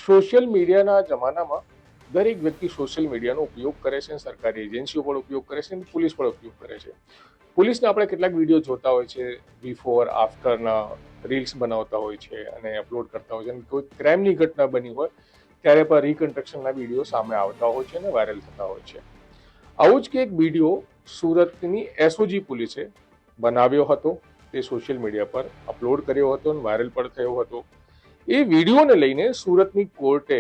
Social મીડિયાના જમાનામાં દરેક વ્યક્તિ સોશિયલ મીડિયાનો ઉપયોગ કરે છે, સરકારી એજન્સીઓ પણ ઉપયોગ કરે છે અને પોલીસ પણ ઉપયોગ કરે છે. પોલીસના આપણે કેટલાક વિડીયો જોતા હોય છે, બિફોર આફ્ટરના રીલ્સ બનાવતા હોય છે અને અપલોડ કરતા હોય છે, અને કોઈ ક્રાઇમની ઘટના બની હોય ત્યારે પણ રિકન્સ્ટ્રક્શનના વિડીયો સામે આવતા હોય છે અને વાયરલ થતા હોય છે. આવું જ કે એક વિડીયો સુરતની એસઓજી પોલીસે બનાવ્યો હતો, તે સોશિયલ મીડિયા પર અપલોડ કર્યો હતો અને વાયરલ પણ થયો હતો. એ વિડીયોને લઈને સુરતની કોર્ટે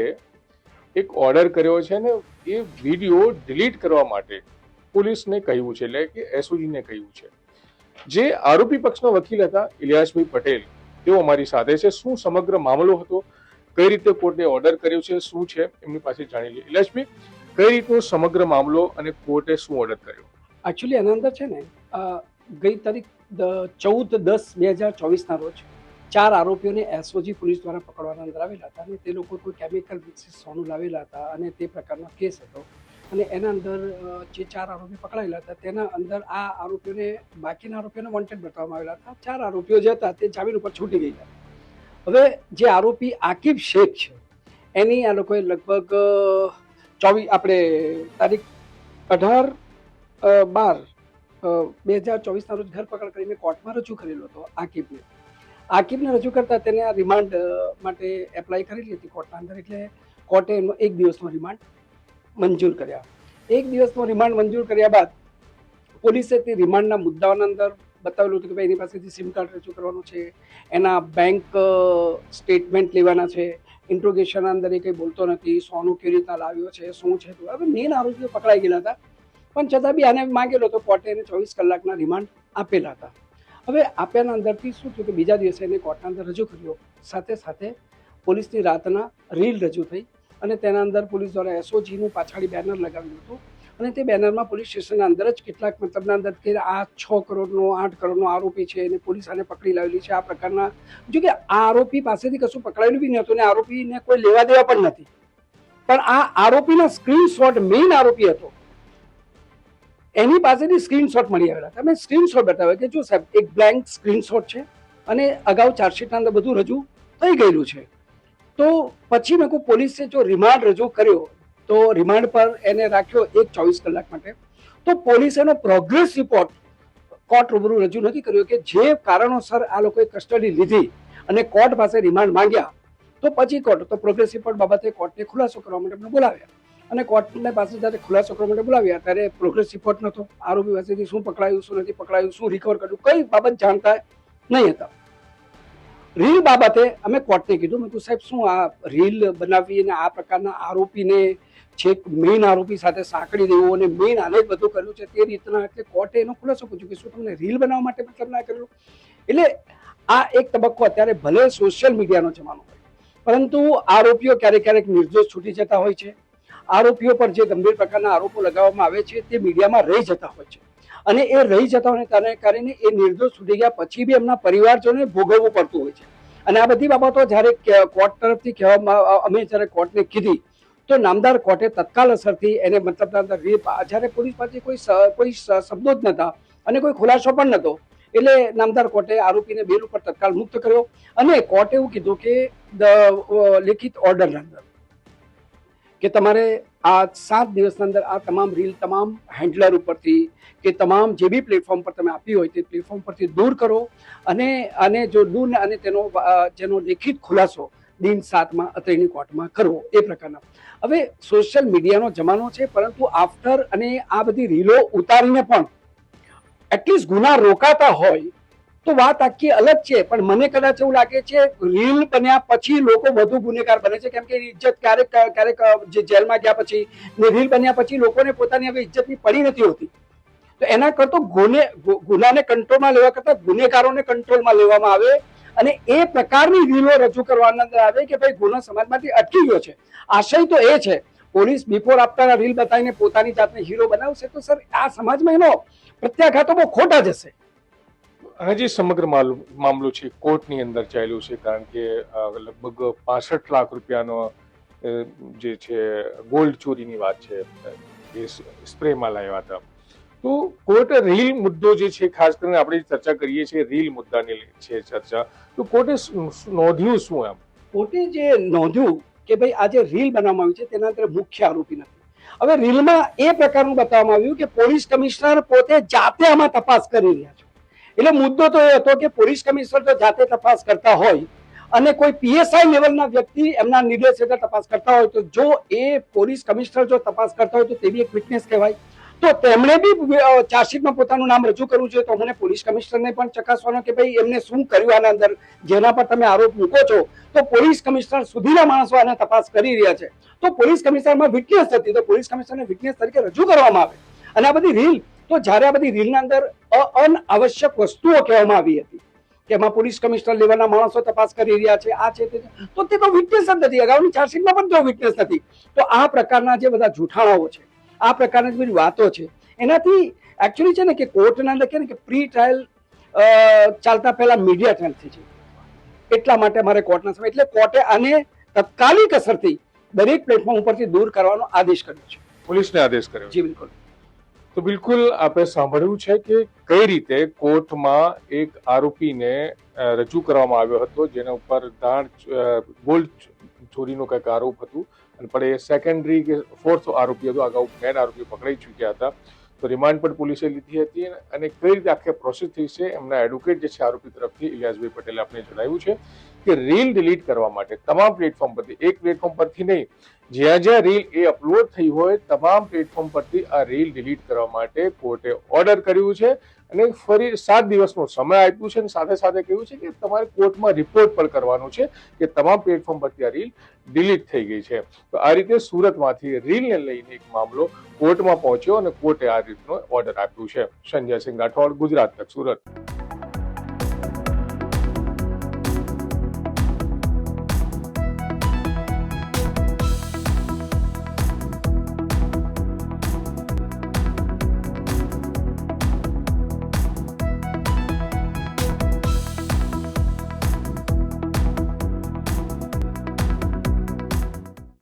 એક ઓર્ડર કર્યો છે અને એ વિડીયો ડિલીટ કરવા માટે પોલીસને કહ્યું છે, એટલે કે એસઓજીને કહ્યું છે. જે આરોપી પક્ષના વકીલ હતા ઇલિયાસભાઈ પટેલ, તેઓ અમારી સાથે છે. શું સમગ્ર મામલો હતો, કઈ રીતે કોર્ટે ઓર્ડર કર્યો છે, શું છે, એમની પાસે જાણી લઈએ. ઇલિયાસભાઈ, કઈ રીતનો સમગ્ર મામલો અને કોર્ટે શું ઓર્ડર કર્યો? એકચ્યુઅલી એના અંદર છે ને ગઈ તારીખ 14/10/2024 રોજ 4 આરોપીઓને એસઓજી પોલીસ દ્વારા પકડવાના અંદર આવેલા હતા અને તે લોકો કોઈ કેમિકલ મિક્સિસ સોનું લાવેલા હતા અને તે પ્રકારનો કેસ હતો. અને એના અંદર જે 4 આરોપી પકડાયેલા હતા તેના અંદર આ આરોપીઓને બાકીના આરોપીઓને વોન્ટેડ બતાવવામાં આવેલા હતા. 4 આરોપીઓ જે હતા તે જામીન ઉપર છૂટી ગયેલા. હવે જે આરોપી આકિબ શેખ છે એની આ લોકોએ લગભગ 18/12/2024 રોજ ધરપકડ કરીને કોર્ટમાં રજૂ કરેલો હતો આકિબને રજૂ કરતા તેને આ રિમાન્ડ માટે એપ્લાય કરેલી હતી કોર્ટના અંદર. એટલે કોર્ટે એનો 1 દિવસનો રિમાન્ડ મંજૂર કર્યા. 1 દિવસનો રિમાન્ડ મંજૂર કર્યા બાદ પોલીસે તે રિમાન્ડના મુદ્દાઓના અંદર બતાવેલું હતું કે ભાઈ એની પાસેથી સિમ કાર્ડ રજૂ કરવાનું છે, એના બેંક સ્ટેટમેન્ટ લેવાના છે, ઇન્ટ્રોગેશનના અંદર એ કંઈ બોલતો નથી, સોનું કેવી રીતના લાવ્યો છે, શું છે. હવે મેઇન આરોપીઓ પકડાઈ ગયેલા હતા, પણ છતાં બી આને માંગેલો તો કોર્ટે એને 24 કલાકના રિમાન્ડ આપેલા હતા. હવે આપ્યાના અંદરથી શું થયું કે બીજા દિવસે એને કોર્ટના અંદર રજૂ કર્યો. સાથે સાથે પોલીસની રાતના રીલ રજૂ થઈ અને તેના અંદર પોલીસ દ્વારા એસઓજીનું પાછળથી બેનર લગાવ્યું હતું અને તે બેનરમાં પોલીસ સ્ટેશનના અંદર જ કેટલાક મતલબના અંદર કે આ 6 કરોડનો 8 કરોડનો આરોપી છે અને પોલીસ આને પકડી લાવેલી છે, આ પ્રકારના. જો કે આ આરોપી પાસેથી કશું પકડાયેલું બી નહોતું ને આરોપીને કોઈ લેવા દેવા પણ નથી, પણ આ આરોપીના સ્ક્રીનશોટ, મેઇન આરોપી હતો એની પાસેથી સ્ક્રીનશોટ મળી આવેલા. તમે સ્ક્રીનશોટ બતાવે કે જો સાહેબ એક બ્લેન્ક સ્ક્રીનશોટ છે અને અગાઉ ચાર્જશીટના અંદર બધું રજૂ થઈ ગયેલું છે. તો પછી મેં કહું પોલીસે જો રિમાન્ડ રજૂ કર્યો તો રિમાન્ડ પર એને રાખ્યો 24 કલાક માટે. તો પોલીસે એનો પ્રોગ્રેસ રિપોર્ટ કોર્ટ રૂબરૂ રજૂ નથી કર્યો કે જે કારણોસર આ લોકોએ કસ્ટડી લીધી અને કોર્ટ પાસે રિમાન્ડ માંગ્યા. તો પછી કોર્ટ તો પ્રોગ્રેસ રિપોર્ટ બાબતે કોર્ટને ખુલાસો કરવા માટે અમને બોલાવ્યા અને કોર્ટને પાસે જ્યારે ખુલાસો કરવા માટે બોલાવ્યા ત્યારે પ્રોગ્રેસ રિપોર્ટ નહોતો, આરોપી પાસેથી શું પકડાયું, શું નથી પકડાયું, શું રિકવર કર્યું, કઈ બાબત જાણતા નહીં હતા. રીલ બાબતે અમે કોર્ટને કીધું, મેં કીધું સાહેબ શું આ રીલ બનાવી અને આ પ્રકારના આરોપીને છેક મેઇન આરોપી સાથે સાંકળી દેવું અને મેઇન આને જ બધું કર્યું છે તે રીતના. એટલે કોર્ટે એનો ખુલાસો પૂછ્યો કે શું તમને રીલ બનાવવા માટે મતલબ ના કરેલું. એટલે આ એક તબક્કો અત્યારે ભલે સોશિયલ મીડિયાનો જમાનો હોય પરંતુ આરોપીઓ ક્યારેક ક્યારેક નિર્દોષ છૂટી જતા હોય છે. આરોપીઓ પર જે ગંભીર પ્રકારના આરોપો લગાવવામાં આવે છે તે મીડિયામાં રહી જતા હોય છે અને એ રહી જતા હોય કારણે એ નિર્દોષ છૂટી ગયા પછી બી એમના પરિવારજનોને ભોગવવું પડતું હોય છે. અને આ બધી બાબતો જ્યારે કોર્ટ તરફથી કહેવામાં અમે જ્યારે કોર્ટને કીધી તો નામદાર કોર્ટે તત્કાલ અસરથી એને મતલબ જ્યારે પોલીસ પાસે કોઈ શબ્દો જ નહોતા અને કોઈ ખુલાસો પણ નહોતો એટલે નામદાર કોર્ટે આરોપીને બેલ ઉપર તત્કાલ મુક્ત કર્યો અને કોર્ટે એવું કીધું કે લિખિત ઓર્ડરના અંદર કે તમારે આ 7 દિવસના અંદર આ તમામ રીલ તમામ હેન્ડલર ઉપરથી કે તમામ જે બી પ્લેટફોર્મ પર તમે આપી હોય તે પ્લેટફોર્મ પરથી દૂર કરો અને જો દૂર અને જેનો લેખિત ખુલાસો દિન 7માં અત્રેની કોર્ટમાં કરવો, એ પ્રકારના. હવે સોશિયલ મીડિયાનો જમાનો છે પરંતુ આફ્ટર અને આ બધી રીલો ઉતારીને પણ એટલીસ્ટ ગુના રોકાતા હોય તો વાત આખી અલગ છે. પણ મને કદાચ એવું લાગે છે રીલ બન્યા પછી લોકો વધુ ગુનેગાર બને છે, કેમ કે ઇજ્જત ક્યારેક જે જેલમાં ગયા પછી ને રીલ બન્યા પછી લોકોને પોતાની હવે ઇજ્જતની પડી નથી હોતી. તો એના કરતો ગુનાને કંટ્રોલમાં લેવા કરતા ગુનેગારોને કંટ્રોલમાં લેવામાં આવે અને એ પ્રકારની રીલો રજૂ કરવાના અંદર આવે કે ભાઈ ગુનો સમાજમાંથી અટકી ગયો છે. આશય તો એ છે પોલીસ બિફોર આફ્ટર રીલ બતાવીને પોતાની જાતને હીરો બનાવશે તો સર આ સમાજમાં એનો પ્રત્યાઘાતો બહુ ખોટા જશે. આ જે સમગ્ર મામલો છે કોર્ટની અંદર ચાલ્યો છે, કારણ કે લગભગ 65 લાખ રૂપિયાનો જે છે ગોલ્ડ ચોરીની વાત છે, એ સ્પ્રેમાં લાવ્યા હતા. તો કોર્ટે રીલ મુદ્દો જે છે, ખાસ કરીને આપણે ચર્ચા કરીએ છીએ રીલ મુદ્દાની છે ચર્ચા, તો કોર્ટે નોંધ્યું શું? એમ કોર્ટે જે નોંધ્યું કે ભાઈ આ જે રીલ બનાવવામાં આવી છે તેના અંદર મુખ્ય આરોપી નથી. હવે રીલમાં એ પ્રકારનું બતાવવામાં આવ્યું કે પોલીસ કમિશનર પોતે જાતે આમાં તપાસ કરી રહ્યા છે. એટલે મુદ્દો તો એ હતો કે પોલીસ કમિશનર તો જાતે તપાસ કરતા હોય અને કોઈ પીએસઆઈ લેવલના વ્યક્તિ એમના નિર્દેશ હેઠળ તપાસ કરતા હોય તો જો એ પોલીસ કમિશનર જો તપાસ કરતા હોય તો તે બી એક વિટનેસ કહેવાય. તો તેમણે બી ચાર્જશીટમાં પોતાનું નામ રજૂ કરવું જોઈએ. તો મને પોલીસ કમિશનરને પણ ચકાસવાનો કે ભાઈ એમને શું કર્યું આના અંદર, જેના પર તમે આરોપ મૂકો છો. તો પોલીસ કમિશનર સુધીના માણસો આને તપાસ કરી રહ્યા છે. તો પોલીસ કમિશનરમાં વિટનેસ હતી તો પોલીસ કમિશનરને વિટનેસ તરીકે રજૂ કરવામાં આવે. અને આ બધી રીલ, તો જ્યારે આ બધી રીલના અંદર અનાવશ્યક વસ્તુઓ કહેવામાં આવી હતી કે એમાં પોલીસ કમિશનર લેવલના માણસો તપાસ કરી રહ્યા છે, આ છે તે છે, તો તે તો વિટનેસ જ નથી. અગાઉની ચાર્જશીટમાં પણ તો વિટનેસ નથી. તો આ પ્રકારના જે બધા જૂઠાણાઓ છે, આ પ્રકારની જે બધી વાતો છે, એનાથી એકચ્યુઅલી છે ને કે કોર્ટના અંદર કે પ્રી ટ્રાયલ ચાલતા પહેલા મીડિયા ટ્રાયલ થઈ છે. એટલા માટે મારે કોર્ટના સમય એટલે કોર્ટે આને તત્કાલિક અસરથી દરેક પ્લેટફોર્મ ઉપરથી દૂર કરવાનો આદેશ કર્યો છે. પોલીસને આદેશ કર્યો. જી બિલકુલ. તો બિલકુલ આપણે સાંભળ્યું છે કે કઈ રીતે કોર્ટમાં એક આરોપીને રજૂ કરવામાં આવ્યો હતો જેના ઉપર ગોલ્ડ ચોરીનો કંઈક આરોપ હતું અને પણ એ સેકન્ડરી કે ફોર્થ આરોપી હતો. અગાઉ મેન આરોપી પકડાઈ ચૂક્યા હતા. તો રિમાન્ડ પણ પોલીસે લીધી હતી અને કઈ રીતે આખી પ્રોસેસ થઈ છે એમના એડવોકેટ જે છે આરોપી તરફથી ઇલિયાસભાઈ પટેલે આપણે જણાવ્યું છે કે રીલ ડિલીટ કરવા માટે તમામ પ્લેટફોર્મ પરથી, એક પ્લેટફોર્મ પરથી નહીં, જ્યાં જ્યાં રીલ એ અપલોડ થઈ હોય તમામ પ્લેટફોર્મ પરથી આ રીલ ડિલીટ કરવા માટે કોર્ટે ઓર્ડર કર્યું છે અને ફરી 7 દિવસનો સમય આપ્યું છે અને સાથે સાથે કહ્યું છે કે તમારે કોર્ટમાં રિપોર્ટ પણ કરવાનું છે કે તમામ પ્લેટફોર્મ પરથી આ રીલ ડિલીટ થઈ ગઈ છે. તો આ રીતે સુરતમાંથી રીલને લઈને એક મામલો કોર્ટમાં પહોંચ્યો અને કોર્ટે આ રીતનો ઓર્ડર આપ્યું છે. સંજય સિંહ રાઠોડ, ગુજરાત તક, સુરત.